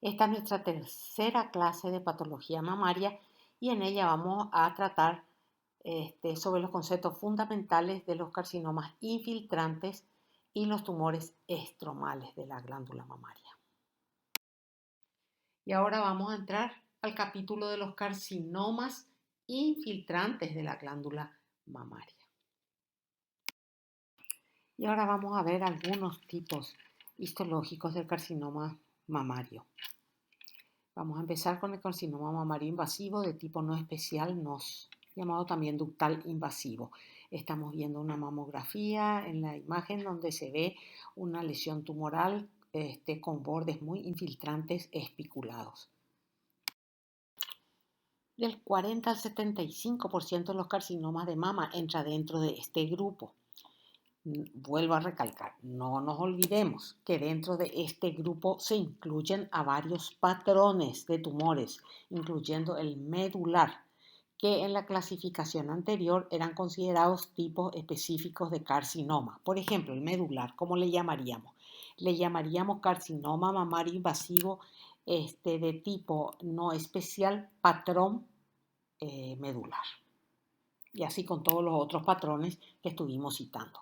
Esta es nuestra tercera clase de patología mamaria y en ella vamos a tratar sobre los conceptos fundamentales de los carcinomas infiltrantes y los tumores estromales de la glándula mamaria. Y ahora vamos a entrar al capítulo de los carcinomas infiltrantes de la glándula mamaria. Y ahora vamos a ver algunos tipos histológicos del carcinoma mamario. Vamos a empezar con el carcinoma mamario invasivo de tipo no especial NOS, llamado también ductal invasivo. Estamos viendo una mamografía en la imagen donde se ve una lesión tumoral con bordes muy infiltrantes espiculados. Del 40 al 75% de los carcinomas de mama entra dentro de este grupo. Vuelvo a recalcar, no nos olvidemos que dentro de este grupo se incluyen a varios patrones de tumores, incluyendo el medular, que en la clasificación anterior eran considerados tipos específicos de carcinoma. Por ejemplo, el medular, ¿cómo le llamaríamos? Le llamaríamos carcinoma mamario invasivo de tipo no especial, patrón medular. Y así con todos los otros patrones que estuvimos citando.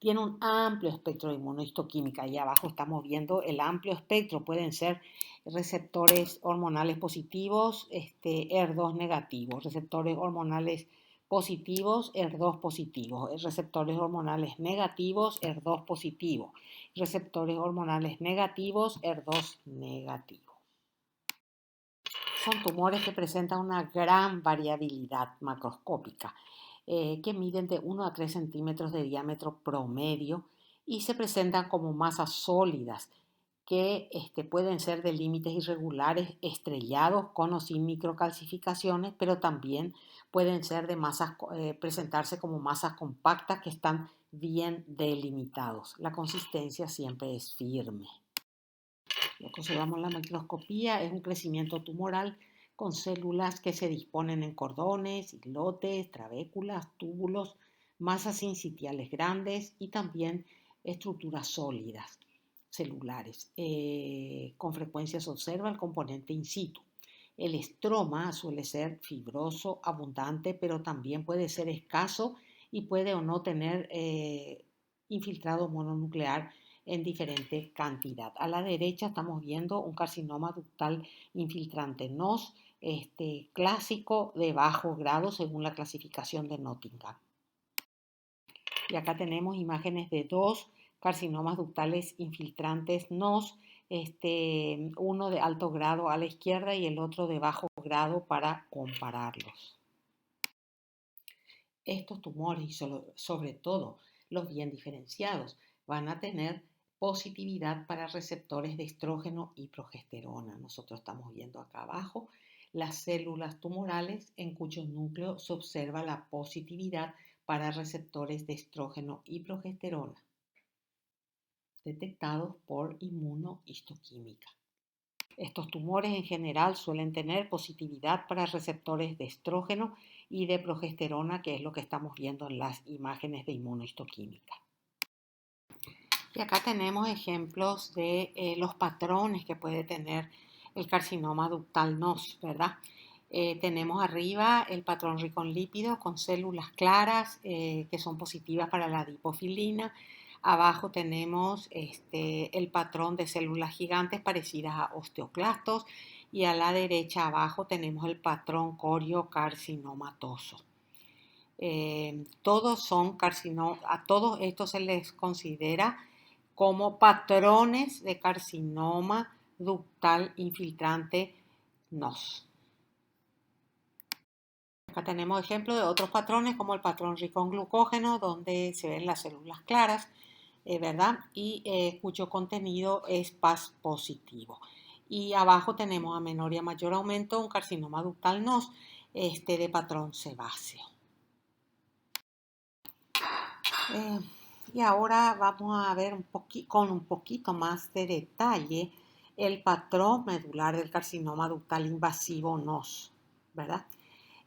Tiene un amplio espectro de inmunohistoquímica. Ahí abajo estamos viendo el amplio espectro. Pueden ser receptores hormonales positivos, ER2 negativos, receptores hormonales positivos, ER2 positivos, receptores hormonales negativos, ER2 positivo, receptores hormonales negativos, ER2 negativo. Son tumores que presentan una gran variabilidad macroscópica, que miden de 1 a 3 centímetros de diámetro promedio y se presentan como masas sólidas que pueden ser de límites irregulares, estrellados con o sin microcalcificaciones, pero también pueden ser de masas, presentarse como masas compactas que están bien delimitados. La consistencia siempre es firme. Lo que observamos en la microscopía es un crecimiento tumoral con células que se disponen en cordones, islotes, trabéculas, túbulos, masas sincitiales grandes y también estructuras sólidas celulares. Con frecuencia se observa el componente in situ. El estroma suele ser fibroso, abundante, pero también puede ser escaso y puede o no tener infiltrado mononuclear en diferente cantidad. A la derecha estamos viendo un carcinoma ductal infiltrante NOS, clásico de bajo grado según la clasificación de Nottingham. Y acá tenemos imágenes de dos carcinomas ductales infiltrantes NOS, uno de alto grado a la izquierda y el otro de bajo grado para compararlos. Estos tumores, y sobre todo los bien diferenciados, van a tener positividad para receptores de estrógeno y progesterona. Nosotros estamos viendo acá abajo las células tumorales en cuyo núcleo se observa la positividad para receptores de estrógeno y progesterona detectados por inmunohistoquímica. Estos tumores en general suelen tener positividad para receptores de estrógeno y de progesterona, que es lo que estamos viendo en las imágenes de inmunohistoquímica. Y acá tenemos ejemplos de los patrones que puede tener el carcinoma ductal NOS, ¿verdad? Tenemos arriba el patrón rico en lípidos con células claras que son positivas para la adipofilina. Abajo tenemos el patrón de células gigantes parecidas a osteoclastos y a la derecha abajo tenemos el patrón coriocarcinomatoso. Todos son a todos estos se les considera como patrones de carcinoma ductal infiltrante NOS. Acá tenemos ejemplos de otros patrones como el patrón rico en glucógeno, donde se ven las células claras, ¿verdad? Y cuyo contenido es Paz positivo. Y abajo tenemos a menor y a mayor aumento un carcinoma ductal NOS de patrón sebáceo. Y ahora vamos a ver con un poquito más de detalle el patrón medular del carcinoma ductal invasivo NOS, ¿verdad?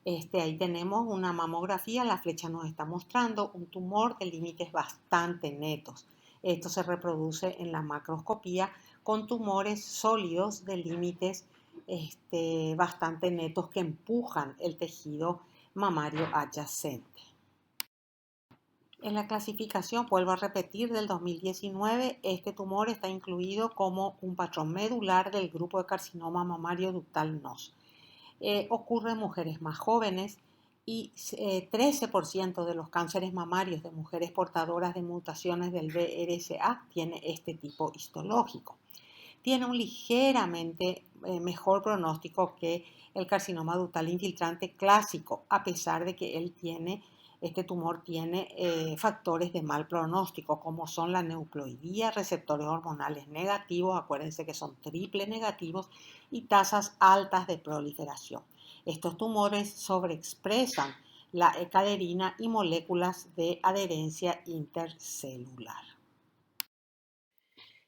Ahí tenemos una mamografía, la flecha nos está mostrando un tumor de límites bastante netos. Esto se reproduce en la macroscopía con tumores sólidos de límites bastante netos que empujan el tejido mamario adyacente. En la clasificación, vuelvo a repetir, del 2019, este tumor está incluido como un patrón medular del grupo de carcinoma mamario ductal NOS. Ocurre en mujeres más jóvenes y 13% de los cánceres mamarios de mujeres portadoras de mutaciones del BRCA tiene este tipo histológico. Tiene un ligeramente mejor pronóstico que el carcinoma ductal infiltrante clásico, a pesar de que este tumor tiene factores de mal pronóstico, como son la neuploidía, receptores hormonales negativos, acuérdense que son triple negativos, y tasas altas de proliferación. Estos tumores sobreexpresan la caderina y moléculas de adherencia intercelular.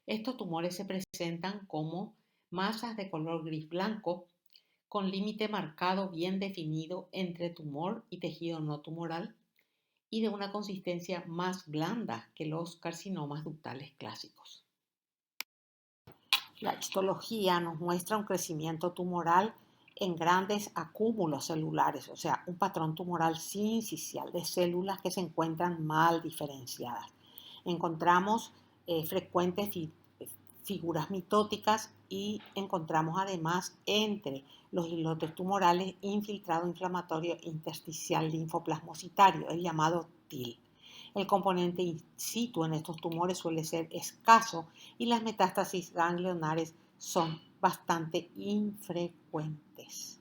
Estos tumores se presentan como masas de color gris blanco con límite marcado bien definido entre tumor y tejido no tumoral y de una consistencia más blanda que los carcinomas ductales clásicos. La histología nos muestra un crecimiento tumoral en grandes acúmulos celulares, o sea, un patrón tumoral sincicial de células que se encuentran mal diferenciadas. Encontramos frecuentes figuras mitóticas y encontramos además entre los islotes tumorales infiltrado inflamatorio intersticial linfoplasmocitario, el llamado TIL. El componente in situ en estos tumores suele ser escaso y las metástasis ganglionares son bastante infrecuentes.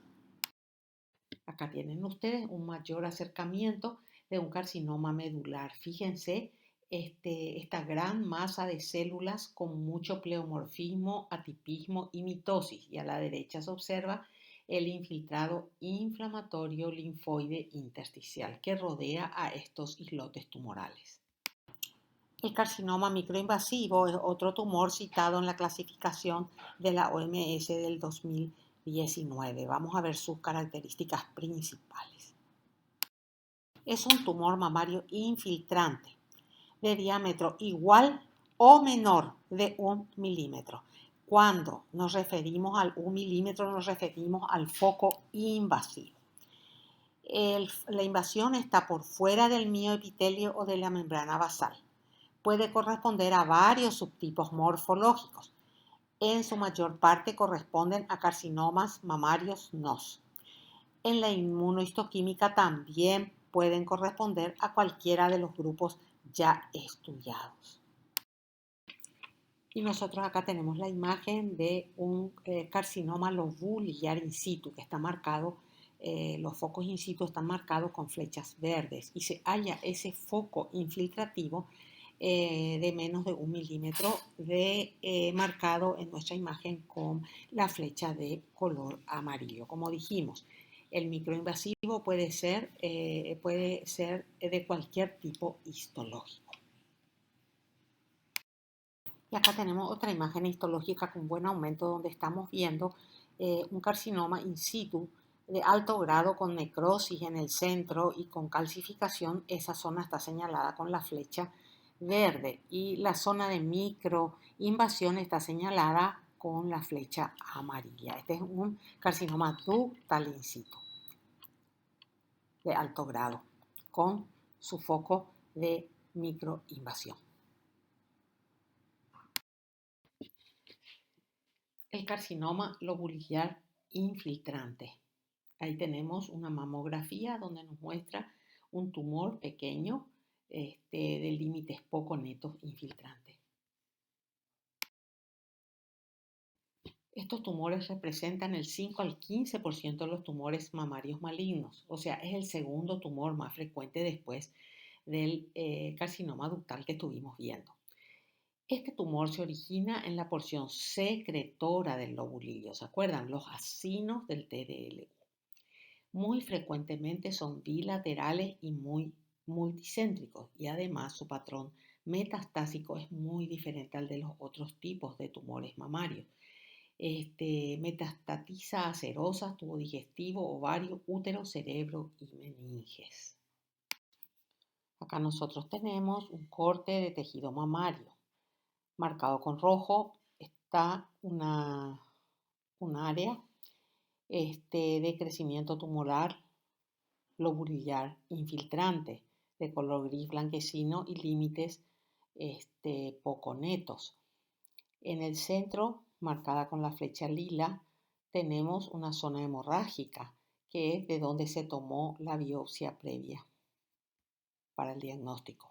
Acá tienen ustedes un mayor acercamiento de un carcinoma medular. Fíjense esta gran masa de células con mucho pleomorfismo, atipismo y mitosis. Y a la derecha se observa el infiltrado inflamatorio linfoide intersticial que rodea a estos islotes tumorales. El carcinoma microinvasivo es otro tumor citado en la clasificación de la OMS del 2019. Vamos a ver sus características principales. Es un tumor mamario infiltrante de diámetro igual o menor de 1 milímetro. Cuando nos referimos al 1 milímetro, nos referimos al foco invasivo. La invasión está por fuera del mioepitelio o de la membrana basal. Puede corresponder a varios subtipos morfológicos. En su mayor parte corresponden a carcinomas mamarios NOS. En la inmunohistoquímica también pueden corresponder a cualquiera de los grupos ya estudiados. Y nosotros acá tenemos la imagen de un carcinoma lobular in situ que está marcado, los focos in situ están marcados con flechas verdes y se halla ese foco infiltrativo de menos de 1 milímetro marcado en nuestra imagen con la flecha de color amarillo. Como dijimos, el microinvasivo puede ser de cualquier tipo histológico. Y acá tenemos otra imagen histológica con buen aumento donde estamos viendo un carcinoma in situ de alto grado con necrosis en el centro y con calcificación. Esa zona está señalada con la flecha verde y la zona de microinvasión está señalada con la flecha amarilla. Este es un carcinoma ductal in situ de alto grado con su foco de microinvasión. El carcinoma lobular infiltrante. Ahí tenemos una mamografía donde nos muestra un tumor pequeño de límites poco netos infiltrante. Estos tumores representan el 5 al 15% de los tumores mamarios malignos, o sea, es el segundo tumor más frecuente después del carcinoma ductal que estuvimos viendo. Este tumor se origina en la porción secretora del lobulillo, ¿se acuerdan? Los acinos del TDLU. Muy frecuentemente son bilaterales y muy multicéntricos y además su patrón metastásico es muy diferente al de los otros tipos de tumores mamarios. Metastatiza a serosas, tubo digestivo, ovario, útero, cerebro y meninges. Acá nosotros tenemos un corte de tejido mamario marcado con rojo. está un área de crecimiento tumoral lobular infiltrante de color gris blanquecino y límites poco netos. En el centro, marcada con la flecha lila, tenemos una zona hemorrágica, que es de donde se tomó la biopsia previa para el diagnóstico.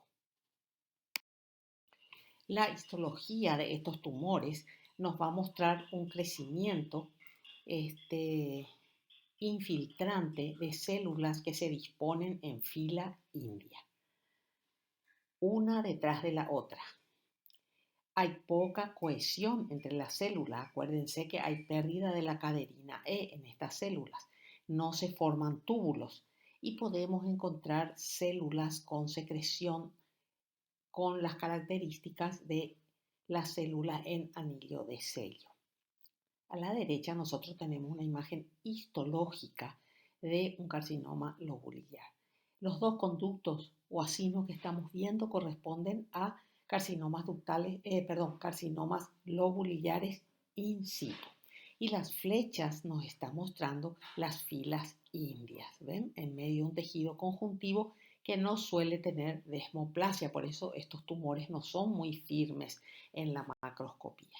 La histología de estos tumores nos va a mostrar un crecimiento infiltrante de células que se disponen en fila india, una detrás de la otra. Hay poca cohesión entre las células. Acuérdense que hay pérdida de la caderina E en estas células. No se forman túbulos y podemos encontrar células con secreción con las características de la célula en anillo de sello. A la derecha nosotros tenemos una imagen histológica de un carcinoma lobular. Los dos conductos o acinos que estamos viendo corresponden a carcinomas carcinomas lobulares in situ. Y las flechas nos están mostrando las filas indias, ¿ven? En medio de un tejido conjuntivo que no suele tener desmoplasia, por eso estos tumores no son muy firmes en la macroscopía.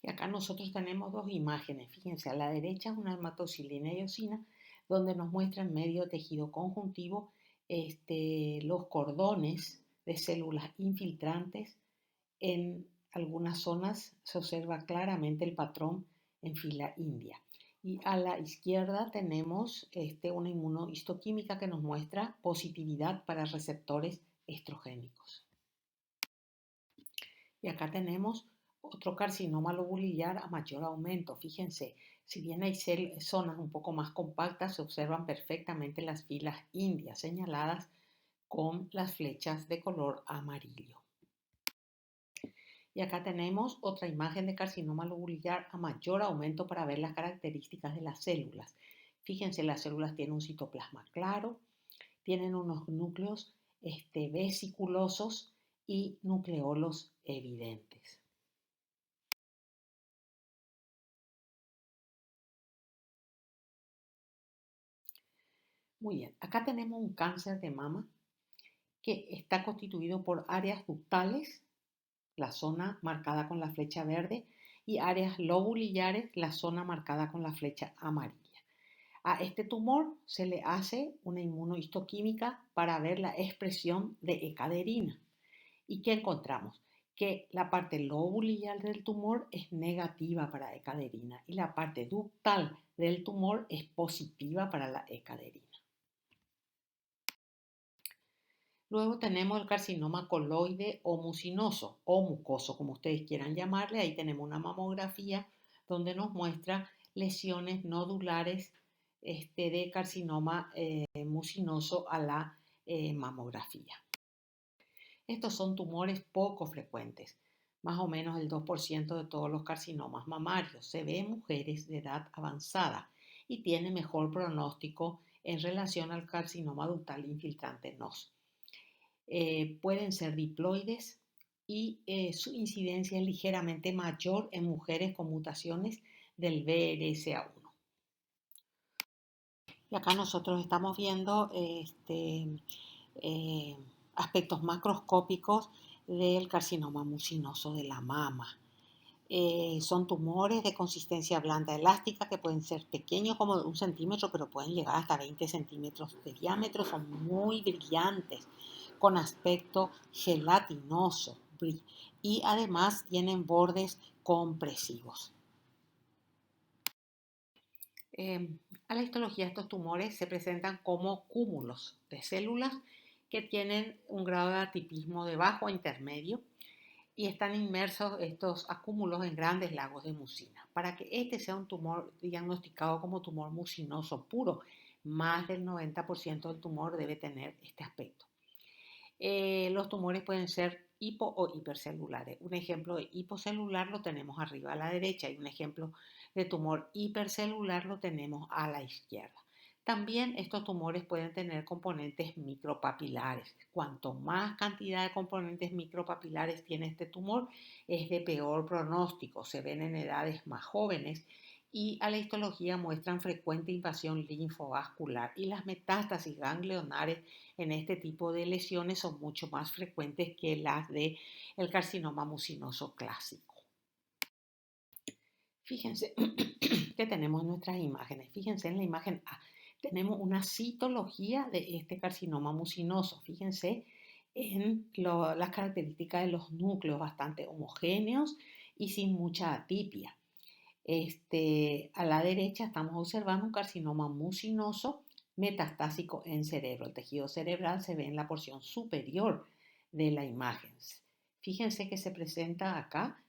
Y acá nosotros tenemos dos imágenes, fíjense, a la derecha es una hematoxilina y eosina, donde nos muestra en medio tejido conjuntivo los cordones de células infiltrantes. En algunas zonas se observa claramente el patrón en fila india. Y a la izquierda tenemos una inmunohistoquímica que nos muestra positividad para receptores estrogénicos. Y acá tenemos otro carcinoma lobular a mayor aumento. Fíjense, si bien hay zonas un poco más compactas, se observan perfectamente las filas indias señaladas con las flechas de color amarillo. Y acá tenemos otra imagen de carcinoma lobular a mayor aumento para ver las características de las células. Fíjense, las células tienen un citoplasma claro, tienen unos núcleos vesiculosos y nucleolos evidentes. Muy bien, acá tenemos un cáncer de mama que está constituido por áreas ductales, la zona marcada con la flecha verde, y áreas lobulares, la zona marcada con la flecha amarilla. A este tumor se le hace una inmunohistoquímica para ver la expresión de E-caderina. ¿Y qué encontramos? Que la parte lobular del tumor es negativa para E-caderina y la parte ductal del tumor es positiva para la E-caderina. Luego tenemos el carcinoma coloide o mucinoso o mucoso, como ustedes quieran llamarle. Ahí tenemos una mamografía donde nos muestra lesiones nodulares de carcinoma mucinoso a la mamografía. Estos son tumores poco frecuentes, más o menos el 2% de todos los carcinomas mamarios. Se ve en mujeres de edad avanzada y tiene mejor pronóstico en relación al carcinoma ductal infiltrante NOS. Pueden ser diploides y su incidencia es ligeramente mayor en mujeres con mutaciones del BRCA1. Y acá nosotros estamos viendo aspectos macroscópicos del carcinoma mucinoso de la mama. Son tumores de consistencia blanda elástica que pueden ser pequeños como 1 centímetro, pero pueden llegar hasta 20 centímetros de diámetro. Son muy brillantes, con aspecto gelatinoso y además tienen bordes compresivos. A la histología, estos tumores se presentan como cúmulos de células que tienen un grado de atipismo de bajo a intermedio y están inmersos estos acúmulos en grandes lagos de mucina. Para que este sea un tumor diagnosticado como tumor mucinoso puro, más del 90% del tumor debe tener este aspecto. Los tumores pueden ser hipo o hipercelulares. Un ejemplo de hipocelular lo tenemos arriba a la derecha y un ejemplo de tumor hipercelular lo tenemos a la izquierda. También estos tumores pueden tener componentes micropapilares. Cuanto más cantidad de componentes micropapilares tiene este tumor, es de peor pronóstico. Se ven en edades más jóvenes y a la histología muestran frecuente invasión linfovascular. Y las metástasis ganglionares en este tipo de lesiones son mucho más frecuentes que las del carcinoma mucinoso clásico. Fíjense que tenemos nuestras imágenes. Fíjense en la imagen A. Tenemos una citología de este carcinoma mucinoso. Fíjense en las características de los núcleos bastante homogéneos y sin mucha atipia. A la derecha estamos observando un carcinoma mucinoso metastásico en cerebro. El tejido cerebral se ve en la porción superior de la imagen. Fíjense que se presenta acá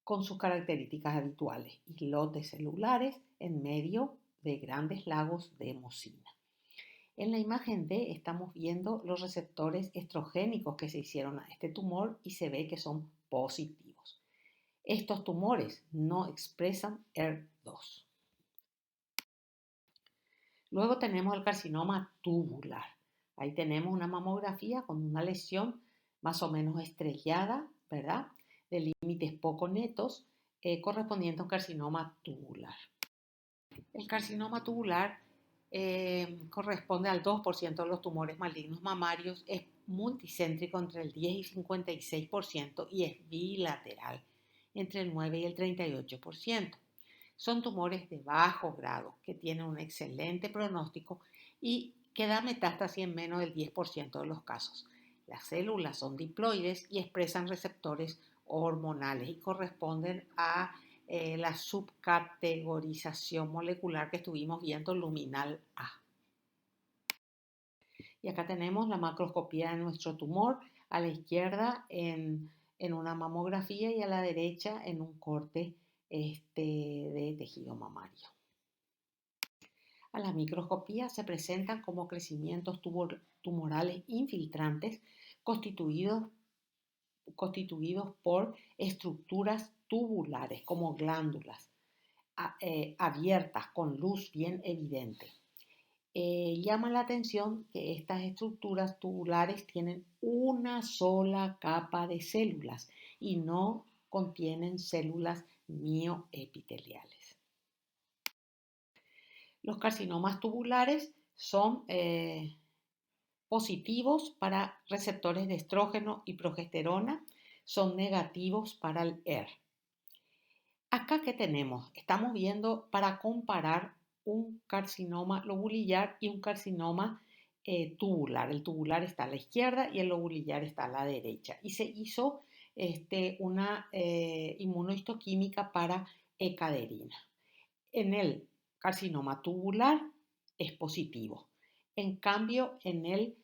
con sus características habituales, islotes celulares en medio de grandes lagos de mucina. En la imagen D estamos viendo los receptores estrogénicos que se hicieron a este tumor y se ve que son positivos. Estos tumores no expresan ER2. Luego tenemos el carcinoma tubular. Ahí tenemos una mamografía con una lesión más o menos estrellada, ¿verdad? De límites poco netos, correspondiente a un carcinoma tubular. El carcinoma tubular corresponde al 2% de los tumores malignos mamarios, es multicéntrico entre el 10 y 56% y es bilateral entre el 9 y el 38%. Son tumores de bajo grado que tienen un excelente pronóstico y que da metástasis en menos del 10% de los casos. Las células son diploides y expresan receptores hormonales y corresponden a la subcategorización molecular que estuvimos viendo, luminal A. Y acá tenemos la macroscopía de nuestro tumor, a la izquierda en una mamografía y a la derecha en un corte de tejido mamario. A la microscopía se presentan como crecimientos tumorales infiltrantes constituidos por estructuras tubulares como glándulas abiertas con luz bien evidente. Llama la atención que estas estructuras tubulares tienen una sola capa de células y no contienen células mioepiteliales. Los carcinomas tubulares son positivos para receptores de estrógeno y progesterona, son negativos para el ER. Acá, ¿qué tenemos? Estamos viendo para comparar un carcinoma lobulillar y un carcinoma tubular. El tubular está a la izquierda y el lobulillar está a la derecha. Y se hizo una inmunohistoquímica para ecaderina. En el carcinoma tubular es positivo. En cambio, en el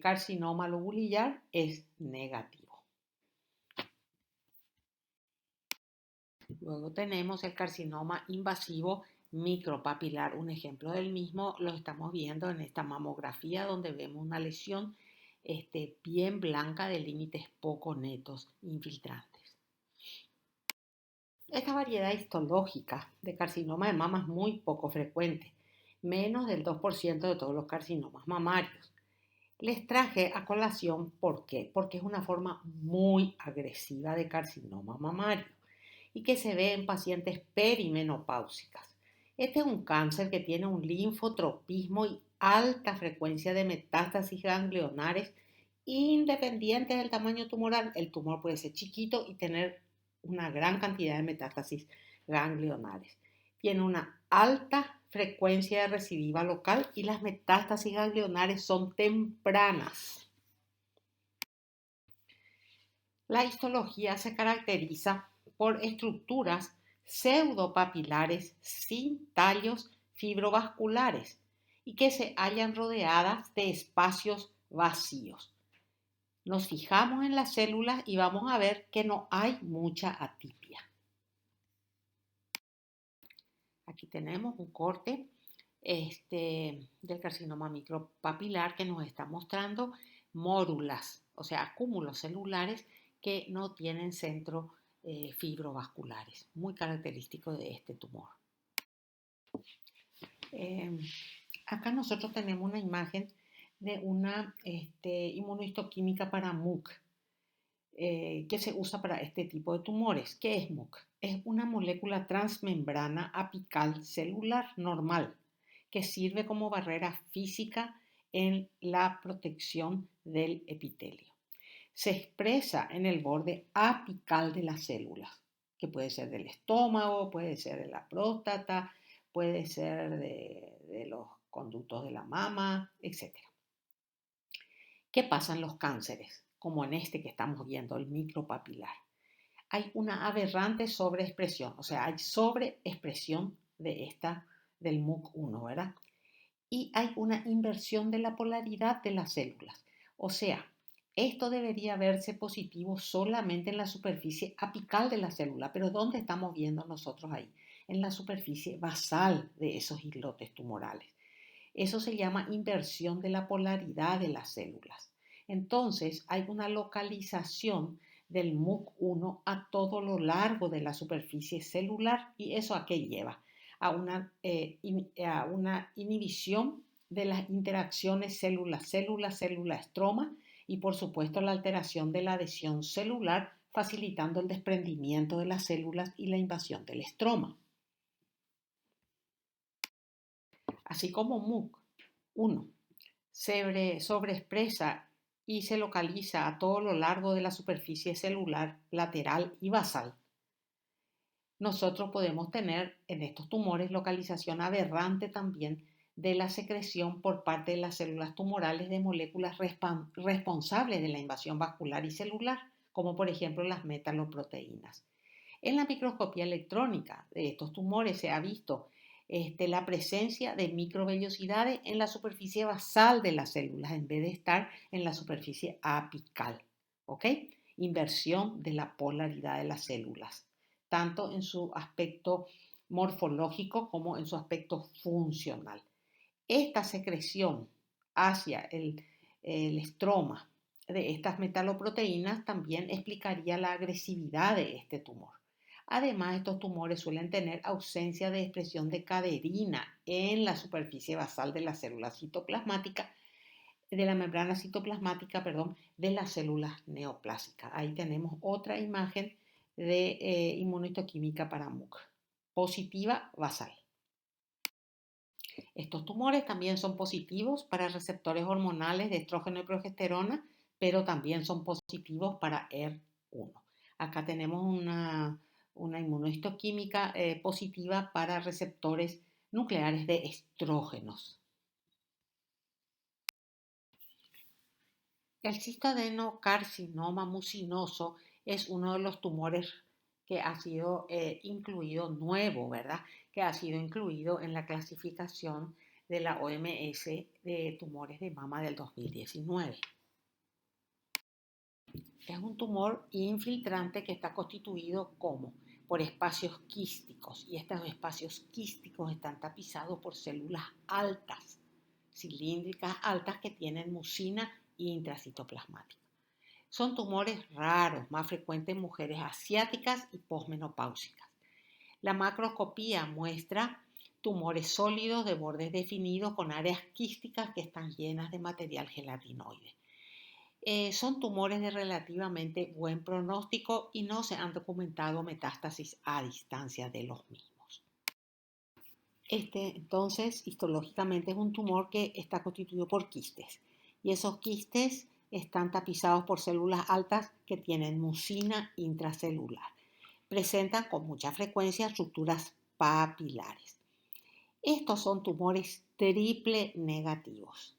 carcinoma lobulillar es negativo. Luego tenemos el carcinoma invasivo micropapilar. Un ejemplo del mismo lo estamos viendo en esta mamografía donde vemos una lesión bien blanca de límites poco netos infiltrantes. Esta variedad histológica de carcinoma de mama es muy poco frecuente, menos del 2% de todos los carcinomas mamarios. Les traje a colación, ¿por qué? Porque es una forma muy agresiva de carcinoma mamario y que se ve en pacientes perimenopáusicas. Este es un cáncer que tiene un linfotropismo y alta frecuencia de metástasis ganglionares independientes del tamaño tumoral. El tumor puede ser chiquito y tener una gran cantidad de metástasis ganglionares. Tiene una alta frecuencia de recidiva local y las metástasis ganglionares son tempranas. La histología se caracteriza por estructuras pseudopapilares sin tallos fibrovasculares y que se hallan rodeadas de espacios vacíos. Nos fijamos en las células y vamos a ver que no hay mucha atipia. Aquí tenemos un corte del carcinoma micropapilar que nos está mostrando mórulas, o sea, cúmulos celulares que no tienen centros fibrovasculares, muy característico de este tumor. Acá nosotros tenemos una imagen de una inmunohistoquímica para MUC que se usa para este tipo de tumores. ¿Qué es MUC? Es una molécula transmembrana apical celular normal que sirve como barrera física en la protección del epitelio. Se expresa en el borde apical de las células, que puede ser del estómago, puede ser de la próstata, puede ser de los conductos de la mama, etc. ¿Qué pasa en los cánceres? Como en este que estamos viendo, el micropapilar. Hay una aberrante sobreexpresión, o sea, hay sobreexpresión del MUC1, ¿verdad? Y hay una inversión de la polaridad de las células. O sea, esto debería verse positivo solamente en la superficie apical de la célula, pero ¿dónde estamos viendo nosotros ahí? En la superficie basal de esos islotes tumorales. Eso se llama inversión de la polaridad de las células. Entonces, hay una localización del MUC1 a todo lo largo de la superficie celular. ¿Y eso a qué lleva? A una inhibición de las interacciones célula-célula, célula-estroma y por supuesto la alteración de la adhesión celular, facilitando el desprendimiento de las células y la invasión del estroma. Así como MUC1 sobreexpresa y se localiza a todo lo largo de la superficie celular lateral y basal, nosotros podemos tener en estos tumores localización aberrante también de la secreción por parte de las células tumorales de moléculas responsables de la invasión vascular y celular, como por ejemplo las metaloproteínas. En la microscopía electrónica de estos tumores se ha visto la presencia de microvellosidades en la superficie basal de las células en vez de estar en la superficie apical. ¿Ok? Inversión de la polaridad de las células, tanto en su aspecto morfológico como en su aspecto funcional. Esta secreción hacia el estroma de estas metaloproteínas también explicaría la agresividad de este tumor. Además, estos tumores suelen tener ausencia de expresión de caderina en la superficie basal de la célula citoplasmática, de la membrana citoplasmática, perdón, de las células neoplásicas. Ahí tenemos otra imagen de inmunohistoquímica para MUC, positiva basal. Estos tumores también son positivos para receptores hormonales de estrógeno y progesterona, pero también son positivos para ER1. Acá tenemos una inmunohistoquímica positiva para receptores nucleares de estrógenos. El cistadenocarcinoma mucinoso es uno de los tumores que ha sido incluido nuevo, ¿verdad? Que ha sido incluido en la clasificación de la OMS de tumores de mama del 2019. Es un tumor infiltrante que está constituido como por espacios quísticos y estos espacios quísticos están tapizados por células altas, cilíndricas altas que tienen mucina e intracitoplasmática. Son tumores raros, más frecuentes en mujeres asiáticas y posmenopáusicas. La macroscopía muestra tumores sólidos de bordes definidos con áreas quísticas que están llenas de material gelatinoide. Son tumores de relativamente buen pronóstico y no se han documentado metástasis a distancia de los mismos. Entonces, histológicamente es un tumor que está constituido por quistes y esos quistes están tapizados por células altas que tienen mucina intracelular. Presentan con mucha frecuencia estructuras papilares. Estos son tumores triple negativos.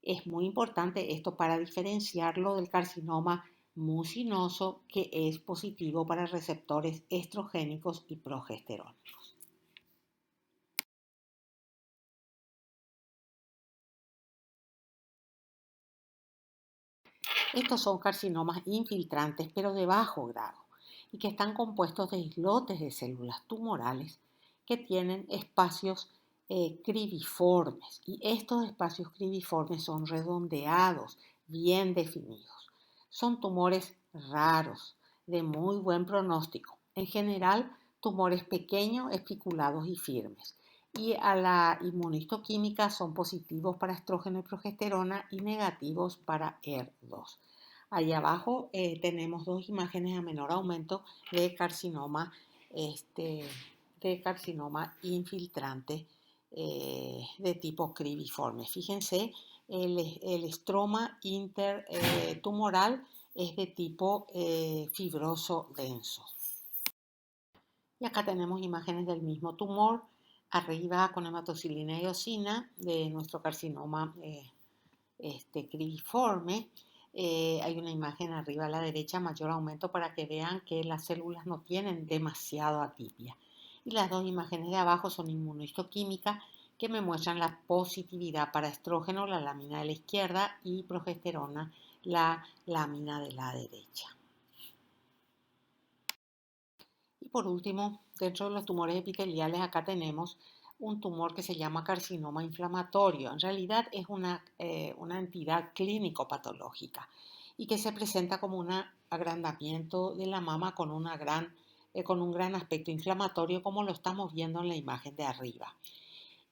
Es muy importante esto para diferenciarlo del carcinoma mucinoso, que es positivo para receptores estrogénicos y progesterónicos. Estos son carcinomas infiltrantes, pero de bajo grado, y que están compuestos de islotes de células tumorales que tienen espacios cribiformes, y estos espacios cribiformes son redondeados, bien definidos. Son tumores raros, de muy buen pronóstico. En general, tumores pequeños, espiculados y firmes. Y a la inmunistoquímica son positivos para estrógeno y progesterona y negativos para ER2. Ahí abajo tenemos dos imágenes a menor aumento de carcinoma, este, de carcinoma infiltrante de tipo cribiforme. Fíjense, el estroma intertumoral es de tipo fibroso denso. Y acá tenemos imágenes del mismo tumor, arriba con hematocilina y eosina de nuestro carcinoma cribiforme. Hay una imagen arriba a la derecha, mayor aumento, para que vean que las células no tienen demasiado atipia. Y las dos imágenes de abajo son inmunohistoquímica, que me muestran la positividad para estrógeno, la lámina de la izquierda, y progesterona, la lámina de la derecha. Y por último, dentro de los tumores epiteliales, acá tenemos un tumor que se llama carcinoma inflamatorio. En realidad es una entidad clínico-patológica y que se presenta como un agrandamiento de la mama con un gran aspecto inflamatorio, como lo estamos viendo en la imagen de arriba.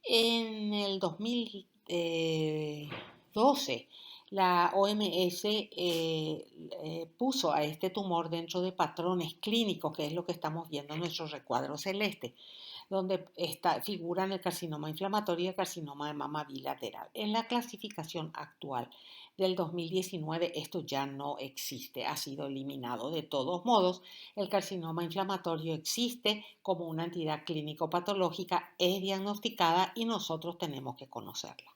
En el 2012, la OMS puso a este tumor dentro de patrones clínicos, que es lo que estamos viendo en nuestro recuadro celeste, donde figuran el carcinoma inflamatorio y el carcinoma de mama bilateral. En la clasificación actual del 2019 esto ya no existe, ha sido eliminado. De todos modos, el carcinoma inflamatorio existe como una entidad clínico-patológica, es diagnosticada y nosotros tenemos que conocerla.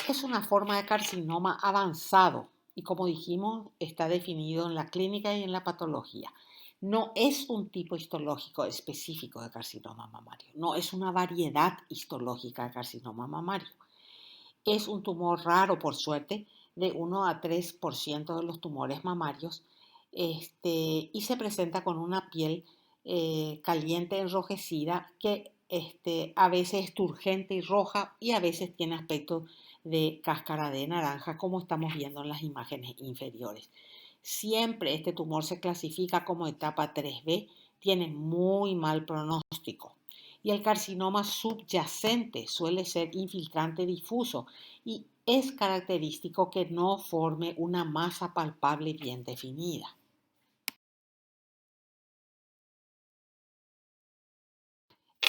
Es una forma de carcinoma avanzado y, como dijimos, está definido en la clínica y en la patología. No es un tipo histológico específico de carcinoma mamario, no es una variedad histológica de carcinoma mamario. Es un tumor raro, por suerte, de 1 a 3% de los tumores mamarios, y se presenta con una piel caliente, enrojecida, que a veces es turgente y roja y a veces tiene aspecto de cáscara de naranja, como estamos viendo en las imágenes inferiores. Siempre este tumor se clasifica como etapa 3B, tiene muy mal pronóstico. Y el carcinoma subyacente suele ser infiltrante difuso y es característico que no forme una masa palpable bien definida.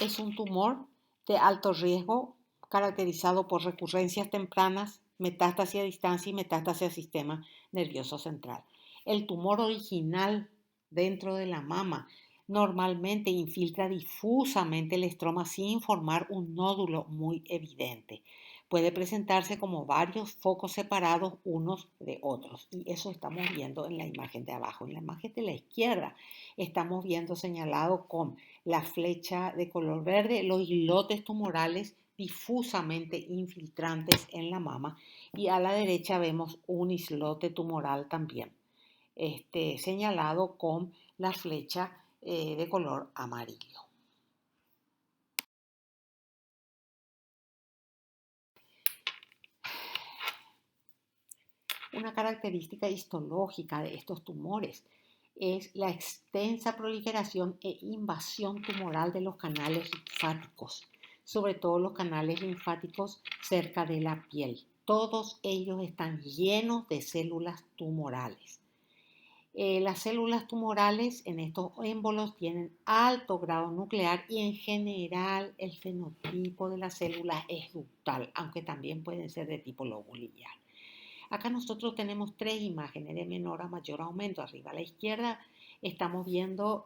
Es un tumor de alto riesgo caracterizado por recurrencias tempranas, metástasis a distancia y metástasis al sistema nervioso central. El tumor original dentro de la mama normalmente infiltra difusamente el estroma sin formar un nódulo muy evidente. Puede presentarse como varios focos separados unos de otros, y eso estamos viendo en la imagen de abajo. En la imagen de la izquierda estamos viendo señalado con la flecha de color verde los islotes tumorales difusamente infiltrantes en la mama, y a la derecha vemos un islote tumoral también señalado con la flecha de color amarillo. Una característica histológica de estos tumores es la extensa proliferación e invasión tumoral de los canales linfáticos, sobre todo los canales linfáticos cerca de la piel. Todos ellos están llenos de células tumorales. Las células tumorales en estos émbolos tienen alto grado nuclear y en general el fenotipo de la célula es ductal, aunque también pueden ser de tipo lobulinear. Acá nosotros tenemos tres imágenes de menor a mayor aumento. Arriba a la izquierda estamos viendo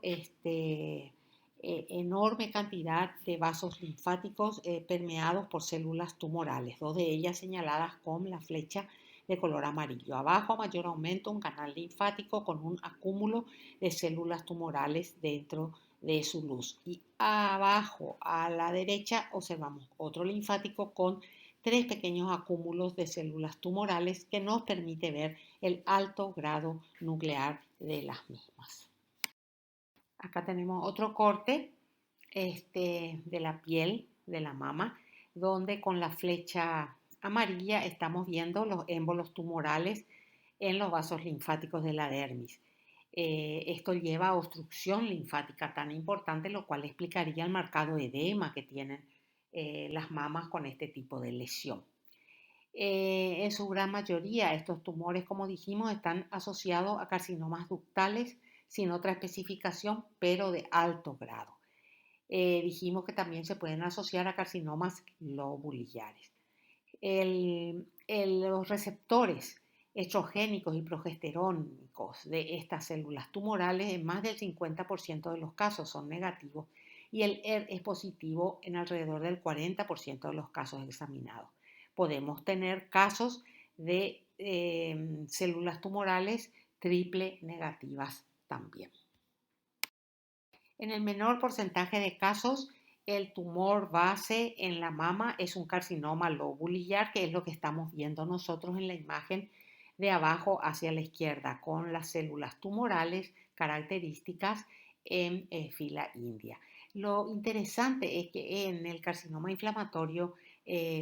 enorme cantidad de vasos linfáticos permeados por células tumorales, dos de ellas señaladas con la flecha de color amarillo. Abajo, a mayor aumento, un canal linfático con un acúmulo de células tumorales dentro de su luz. Y abajo, a la derecha, observamos otro linfático con tres pequeños acúmulos de células tumorales que nos permite ver el alto grado nuclear de las mismas. Acá tenemos otro corte de la piel de la mama, donde con la flecha amarilla estamos viendo los émbolos tumorales en los vasos linfáticos de la dermis. Esto lleva a obstrucción linfática tan importante, lo cual explicaría el marcado edema que tienen las mamas con este tipo de lesión. En su gran mayoría, estos tumores, como dijimos, están asociados a carcinomas ductales sin otra especificación, pero de alto grado. Dijimos que también se pueden asociar a carcinomas lobulillares. Los receptores estrogénicos y progesterónicos de estas células tumorales en más del 50% de los casos son negativos y el ER es positivo en alrededor del 40% de los casos examinados. Podemos tener casos de células tumorales triple negativas también. En el menor porcentaje de casos, el tumor base en la mama es un carcinoma lobulillar, que es lo que estamos viendo nosotros en la imagen de abajo hacia la izquierda, con las células tumorales características en fila india. Lo interesante es que en el carcinoma inflamatorio,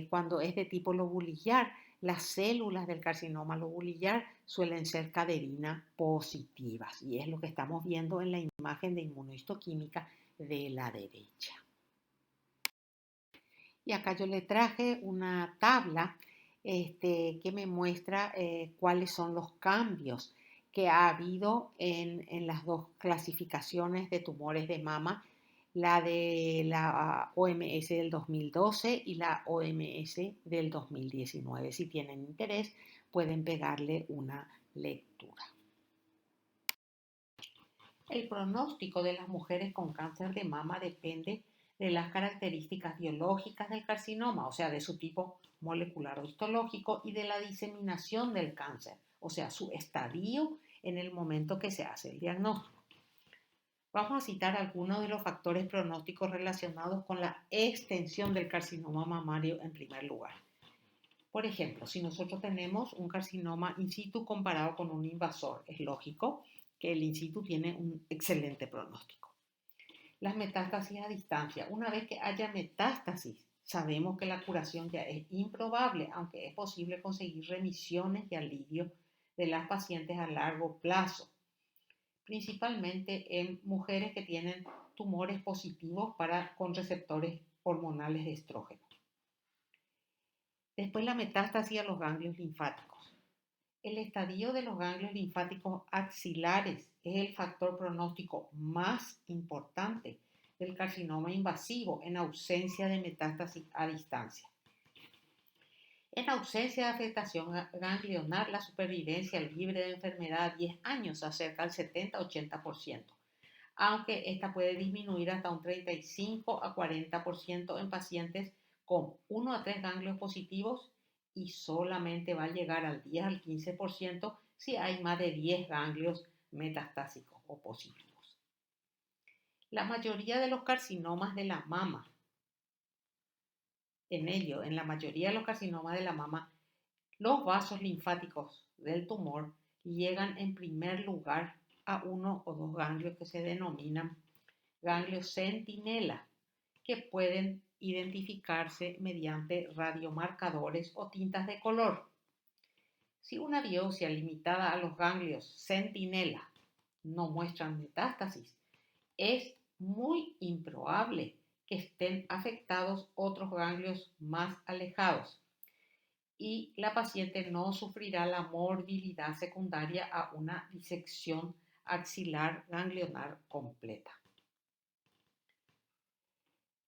cuando es de tipo lobulillar, las células del carcinoma lobulillar suelen ser caderina positivas y es lo que estamos viendo en la imagen de inmunohistoquímica de la derecha. Y acá yo le traje una tabla que me muestra cuáles son los cambios que ha habido en las dos clasificaciones de tumores de mama, la de la OMS del 2012 y la OMS del 2019. Si tienen interés, pueden pegarle una lectura. El pronóstico de las mujeres con cáncer de mama depende de las características biológicas del carcinoma, o sea, de su tipo molecular o histológico y de la diseminación del cáncer, o sea, su estadio en el momento que se hace el diagnóstico. Vamos a citar algunos de los factores pronósticos relacionados con la extensión del carcinoma mamario en primer lugar. Por ejemplo, si nosotros tenemos un carcinoma in situ comparado con un invasor, es lógico que el in situ tiene un excelente pronóstico. Las metástasis a distancia. Una vez que haya metástasis, sabemos que la curación ya es improbable, aunque es posible conseguir remisiones y alivio de las pacientes a largo plazo, principalmente en mujeres que tienen tumores positivos con receptores hormonales de estrógeno. Después la metástasis a los ganglios linfáticos. El estadio de los ganglios linfáticos axilares es el factor pronóstico más importante del carcinoma invasivo en ausencia de metástasis a distancia. En ausencia de afectación ganglionar, la supervivencia libre de enfermedad a 10 años se acerca al 70-80%, aunque esta puede disminuir hasta un 35 a 40% en pacientes con 1 a 3 ganglios positivos y solamente va a llegar al 10 al 15% si hay más de 10 ganglios metastásicos o positivos. La mayoría de los carcinomas de la mama, en la mayoría de los carcinomas de la mama, los vasos linfáticos del tumor llegan en primer lugar a uno o dos ganglios que se denominan ganglios centinela, que pueden identificarse mediante radiomarcadores o tintas de color. Si una biopsia limitada a los ganglios centinela no muestra metástasis, es muy improbable que estén afectados otros ganglios más alejados y la paciente no sufrirá la morbilidad secundaria a una disección axilar ganglionar completa.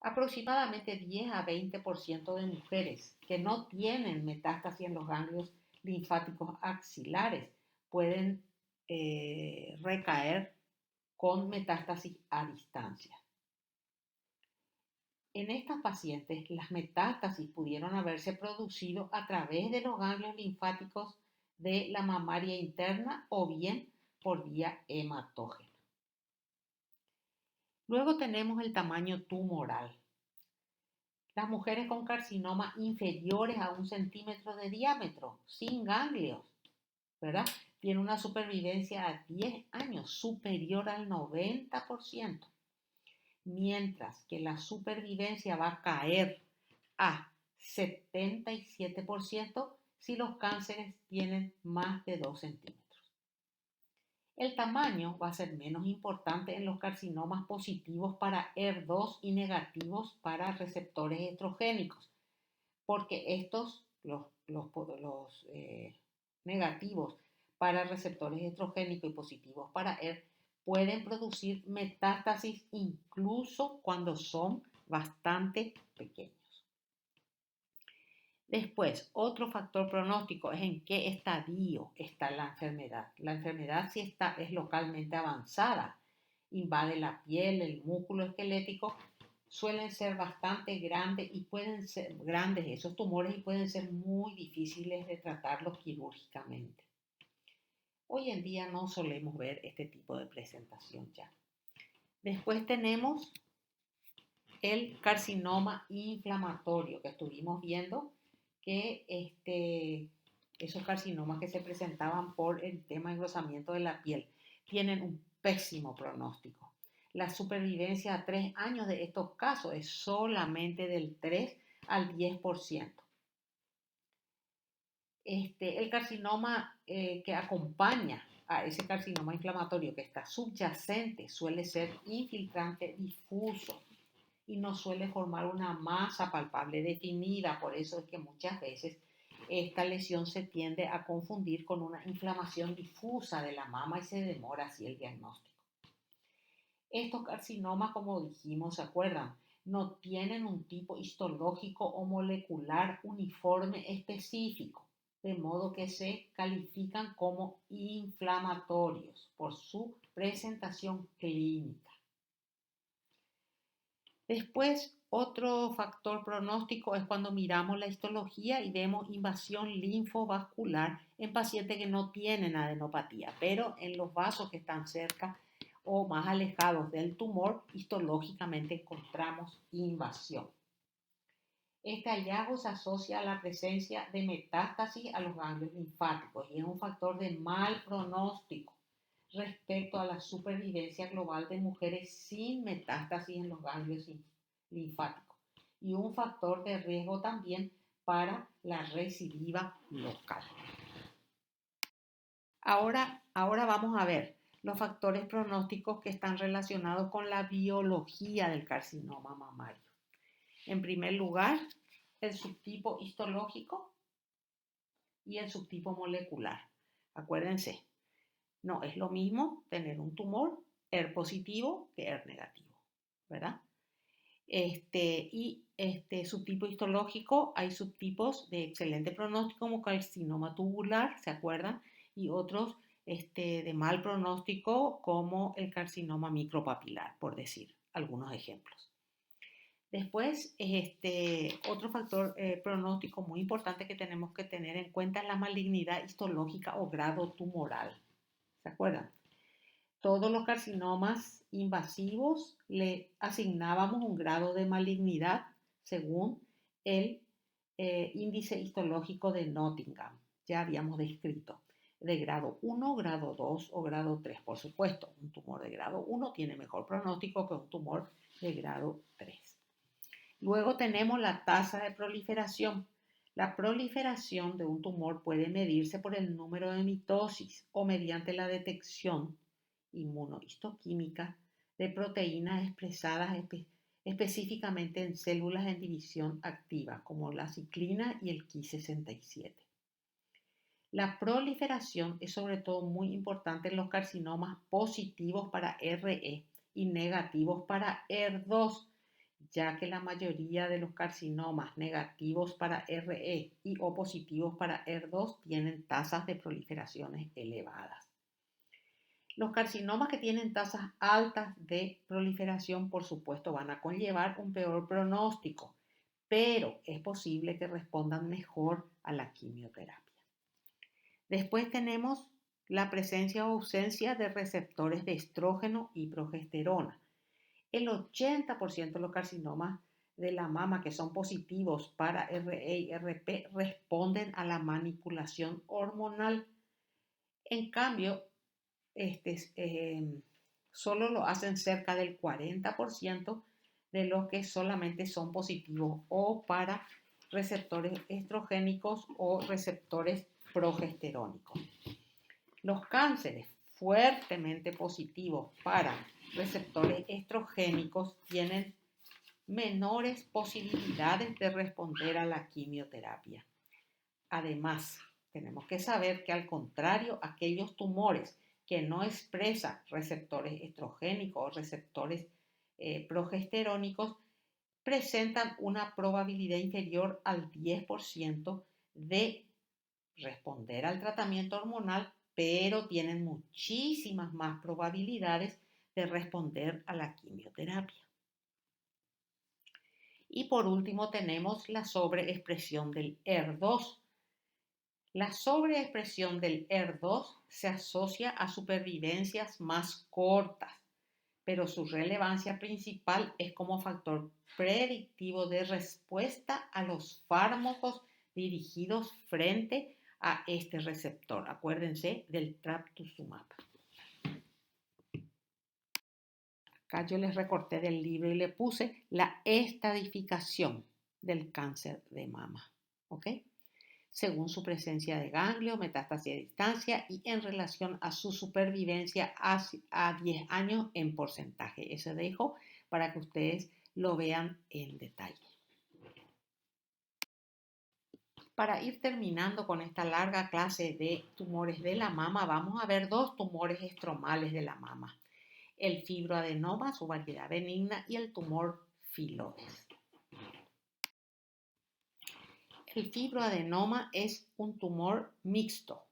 Aproximadamente 10 a 20% de mujeres que no tienen metástasis en los ganglios linfáticos axilares pueden recaer con metástasis a distancia. En estas pacientes, las metástasis pudieron haberse producido a través de los ganglios linfáticos de la mamaria interna o bien por vía hematógena. Luego tenemos el tamaño tumoral. Las mujeres con carcinoma inferiores a 1 centímetro de diámetro, sin ganglios, ¿verdad? Tienen una supervivencia a 10 años superior al 90%, mientras que la supervivencia va a caer a 77% si los cánceres tienen más de 2 centímetros. El tamaño va a ser menos importante en los carcinomas positivos para ER2 y negativos para receptores estrogénicos, porque los negativos para receptores estrogénicos y positivos para ER, pueden producir metástasis incluso cuando son bastante pequeños. Después, otro factor pronóstico es en qué estadio está la enfermedad. La enfermedad, si es localmente avanzada, invade la piel, el músculo esquelético, suelen ser bastante grandes y pueden ser grandes esos tumores y pueden ser muy difíciles de tratarlos quirúrgicamente. Hoy en día no solemos ver este tipo de presentación ya. Después tenemos el carcinoma inflamatorio que estuvimos viendo, que esos carcinomas que se presentaban por el tema de engrosamiento de la piel tienen un pésimo pronóstico. La supervivencia a 3 años de estos casos es solamente del 3 al 10%. El carcinoma que acompaña a ese carcinoma inflamatorio que está subyacente suele ser infiltrante difuso y no suele formar una masa palpable definida. Por eso es que muchas veces esta lesión se tiende a confundir con una inflamación difusa de la mama y se demora así el diagnóstico. Estos carcinomas, como dijimos, ¿se acuerdan? No tienen un tipo histológico o molecular uniforme específico, de modo que se califican como inflamatorios por su presentación clínica. Después, otro factor pronóstico es cuando miramos la histología y vemos invasión linfovascular en pacientes que no tienen adenopatía, pero en los vasos que están cerca o más alejados del tumor, histológicamente encontramos invasión. Este hallazgo se asocia a la presencia de metástasis a los ganglios linfáticos y es un factor de mal pronóstico respecto a la supervivencia global de mujeres sin metástasis en los ganglios linfáticos y un factor de riesgo también para la recidiva local. Ahora vamos a ver los factores pronósticos que están relacionados con la biología del carcinoma mamario. En primer lugar, el subtipo histológico y el subtipo molecular. Acuérdense, no es lo mismo tener un tumor ER positivo que ER negativo, ¿verdad? Subtipo histológico, hay subtipos de excelente pronóstico como carcinoma tubular, ¿se acuerdan? Y otros de mal pronóstico como el carcinoma micropapilar, por decir algunos ejemplos. Después, otro factor pronóstico muy importante que tenemos que tener en cuenta es la malignidad histológica o grado tumoral. ¿Se acuerdan? Todos los carcinomas invasivos le asignábamos un grado de malignidad según el índice histológico de Nottingham. Ya habíamos descrito de grado 1, grado 2 o grado 3. Por supuesto, un tumor de grado 1 tiene mejor pronóstico que un tumor de grado 3. Luego tenemos la tasa de proliferación. La proliferación de un tumor puede medirse por el número de mitosis o mediante la detección inmunohistoquímica de proteínas expresadas específicamente en células en división activa, como la ciclina y el Ki67. La proliferación es sobre todo muy importante en los carcinomas positivos para RE y negativos para ER2, ya que la mayoría de los carcinomas negativos para RE y o positivos para ER2 tienen tasas de proliferaciones elevadas. Los carcinomas que tienen tasas altas de proliferación, por supuesto, van a conllevar un peor pronóstico, pero es posible que respondan mejor a la quimioterapia. Después tenemos la presencia o ausencia de receptores de estrógeno y progesterona. El 80% de los carcinomas de la mama que son positivos para RE y RP responden a la manipulación hormonal. En cambio, solo lo hacen cerca del 40% de los que solamente son positivos o para receptores estrogénicos o receptores progesterónicos. Los cánceres fuertemente positivos para receptores estrogénicos tienen menores posibilidades de responder a la quimioterapia. Además, tenemos que saber que al contrario, aquellos tumores que no expresan receptores estrogénicos o receptores progesterónicos presentan una probabilidad inferior al 10% de responder al tratamiento hormonal, pero tienen muchísimas más probabilidades de responder a la quimioterapia. Y por último tenemos la sobreexpresión del ER2. La sobreexpresión del ER2 se asocia a supervivencias más cortas, pero su relevancia principal es como factor predictivo de respuesta a los fármacos dirigidos frente a este receptor. Acuérdense del trastuzumab. Acá yo les recorté del libro y le puse la estadificación del cáncer de mama, ¿ok? Según su presencia de ganglio, metástasis a distancia y en relación a su supervivencia a 10 años en porcentaje. Eso dejo para que ustedes lo vean en detalle. Para ir terminando con esta larga clase de tumores de la mama, vamos a ver dos tumores estromales de la mama. El fibroadenoma, su variedad benigna, y el tumor Phyllodes. El fibroadenoma es un tumor mixto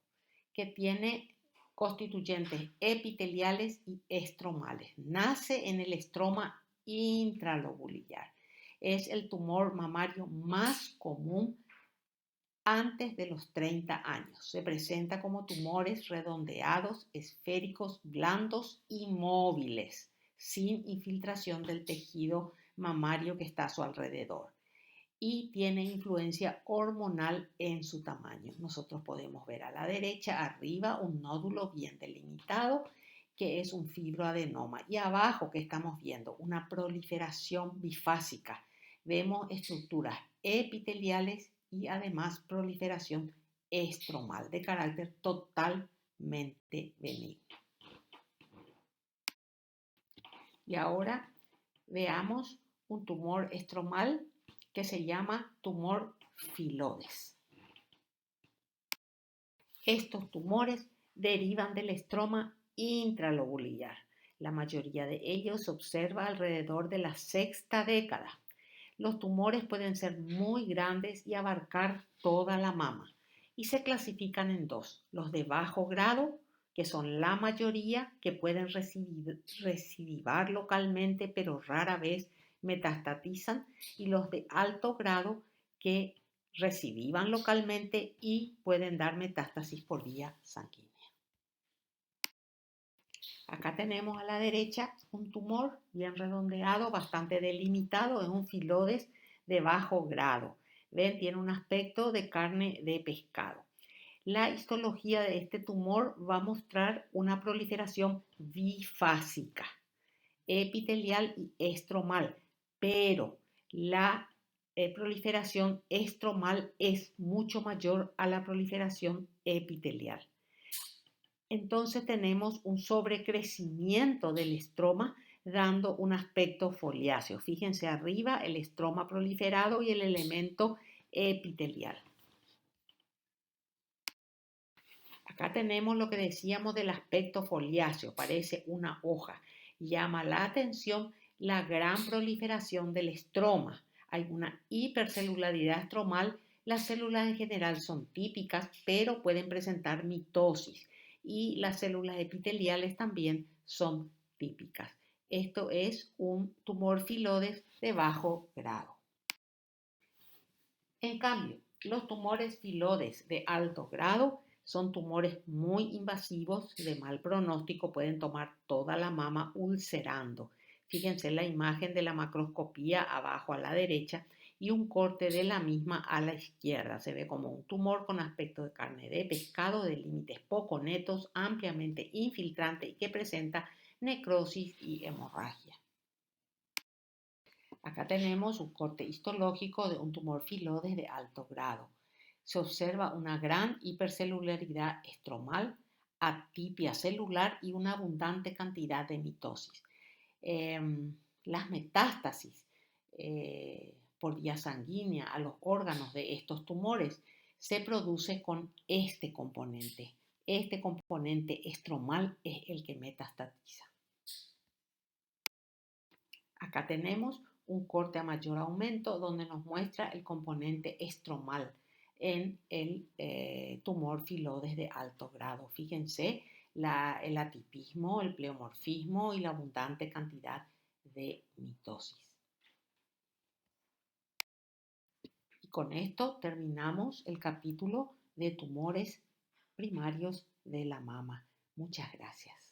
que tiene constituyentes epiteliales y estromales. Nace en el estroma intralobular. Es el tumor mamario más común antes de los 30 años. Se presenta como tumores redondeados, esféricos, blandos y móviles, sin infiltración del tejido mamario que está a su alrededor. Y tiene influencia hormonal en su tamaño. Nosotros podemos ver a la derecha, arriba, un nódulo bien delimitado, que es un fibroadenoma. Y abajo, que estamos viendo, una proliferación bifásica. Vemos estructuras epiteliales y además proliferación estromal de carácter totalmente benigno. Y ahora veamos un tumor estromal que se llama tumor Phyllodes. Estos tumores derivan del estroma intralobular. La mayoría de ellos se observa alrededor de la sexta década. Los tumores pueden ser muy grandes y abarcar toda la mama y se clasifican en dos: los de bajo grado, que son la mayoría, que pueden recidivar localmente pero rara vez metastatizan, y los de alto grado, que recidivan localmente y pueden dar metástasis por vía sanguínea. Acá tenemos a la derecha un tumor bien redondeado, bastante delimitado, es un Phyllodes de bajo grado. Ven, tiene un aspecto de carne de pescado. La histología de este tumor va a mostrar una proliferación bifásica, epitelial y estromal, pero la proliferación estromal es mucho mayor a la proliferación epitelial. Entonces tenemos un sobrecrecimiento del estroma dando un aspecto foliáceo. Fíjense arriba el estroma proliferado y el elemento epitelial. Acá tenemos lo que decíamos del aspecto foliáceo, parece una hoja. Llama la atención la gran proliferación del estroma. Hay una hipercelularidad estromal. Las células en general son típicas, pero pueden presentar mitosis. Y las células epiteliales también son típicas. Esto es un tumor Phyllodes de bajo grado. En cambio, los tumores Phyllodes de alto grado son tumores muy invasivos de mal pronóstico, pueden tomar toda la mama ulcerando. Fíjense la imagen de la macroscopía abajo a la derecha y un corte de la misma a la izquierda. Se ve como un tumor con aspecto de carne de pescado, de límites poco netos, ampliamente infiltrante y que presenta necrosis y hemorragia. Acá tenemos un corte histológico de un tumor Phyllodes de alto grado. Se observa una gran hipercelularidad estromal, atipia celular y una abundante cantidad de mitosis. Las metástasis por vía sanguínea a los órganos de estos tumores se produce con este componente. Este componente estromal es el que metastatiza. Acá tenemos un corte a mayor aumento donde nos muestra el componente estromal en el tumor filodes de alto grado. Fíjense el atipismo, el pleomorfismo y la abundante cantidad de mitosis. Y con esto terminamos el capítulo de tumores primarios de la mama. Muchas gracias.